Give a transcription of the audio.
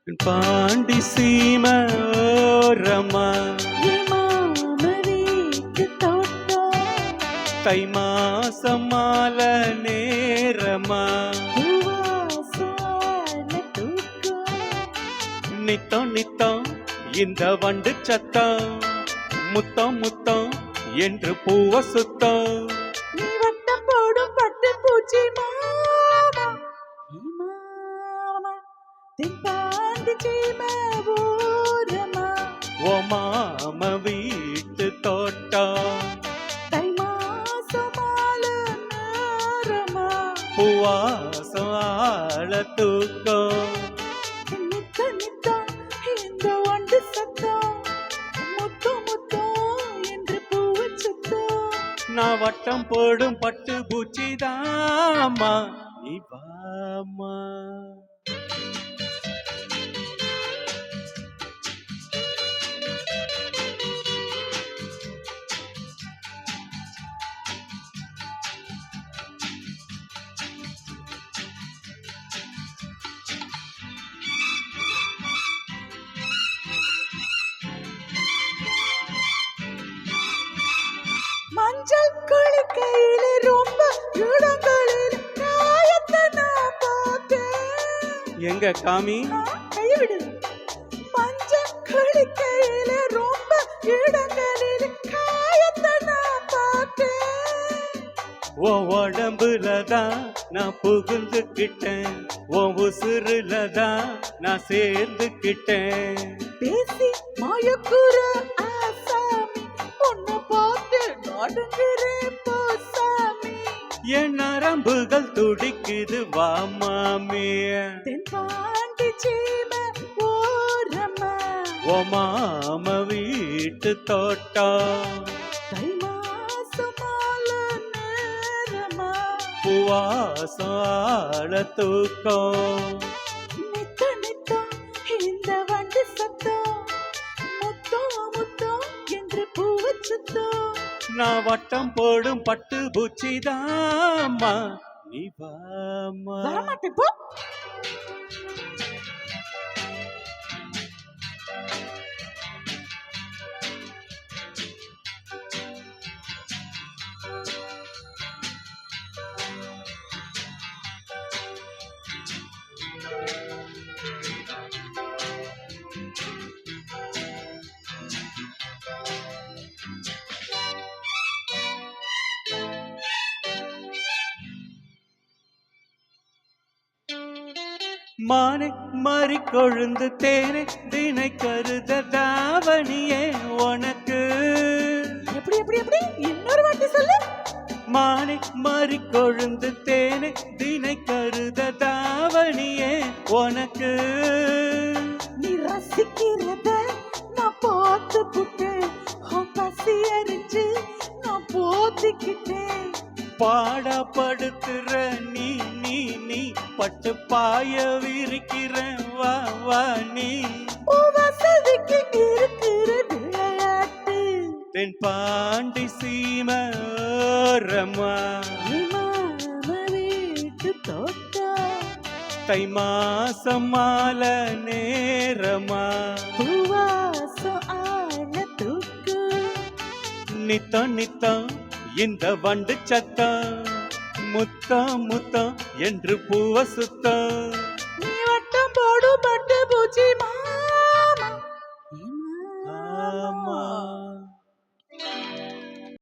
பாண்டி சீம ஓரமா தை மாசம் மால நேரமா நித்தம் நித்தம் இந்த வண்டு சத்தம் முத்தம் முத்தம் என்று பூவ சுத்தம் நீ வட்டம் போடும் பட்டு பூச்சி மாமா தென்பாண்டி சீம ஓரமா ஓ மாம வீட்டு தோட்டம் தை மாசம் மால நேரமா பூவாசம் ஆள தூக்கம் நித்த நித்தம் இந்த வண்டு சத்தம் முத்தம் முத்தம் என்று பூவு சுத்தம் நான் வட்டம் போடும் பட்டு பூச்சிதாமா நீ வாமா மஞ்சள் குளிக்கையில ரொம்ப இடங்களில் காயத்தை நான் பார்த்தேன். எங்க காமி கையை விடு. மஞ்சள் குளிக்கையில ரொம்ப இடங்களில் காயத்தை நான் பார்த்தேன். ஓ உடம்புலதான் நான் புகுந்துக்கிட்டேன் ஓ உசுருலதான் நான் சேர்ந்துக்கிட்டேன் பேசி மாயக்குற ஆசாமி உன்னை பார்த்து நடுங்குறேன் போசாமி. என் நரம்புகள் துடிக்குது வா மாமி தென்பாண்டி சீம ஓரமா ஓ மாம வீட்டு தோட்டம் தை மாசம் மால நேரமா பூவாசம் ஆள தூக்கம் நித்த நித்தம் இந்த வண்டு சத்தம் முத்தம் முத்தம் என்று பூவு சுத்தம் நான் வட்டம் போடும் பட்டு பூச்சிதாமா நீ வாமா வரமாட்டேன் போ. மானை மாறி கொழுந்து தேனை தினை கருத தாவணியே உனக்கு எப்படி எப்படி எப்படி இன்னொரு வாட்டி சொல்லு. மானை மாறி கொழுந்து தேனை தினை கருத தாவணியே உனக்கு நீ ரசிக்கிறத நான் பார்த்து புட்டேன். பசி அரிச்சு நான் போத்திக்கிட்டேன். பாடா படுத்துற நீ நீ நீ பட்டு பாய விரிக்கிற வா வா நீ வசதிக்கு இருக்கிற விளையாட்டு தென் பாண்டி சீம ஓரமா வீட்டு தோட்டம் தை மாசம் மால நேரமா பூவாசம் ஆழ தூக்கு நித்தம் நித்தம் இந்த வண்டு சத்தம் முத்தம் முத்தம் என்று பூவ சுத்தம் நீ வட்டம் போடு பட்டு பூச்சி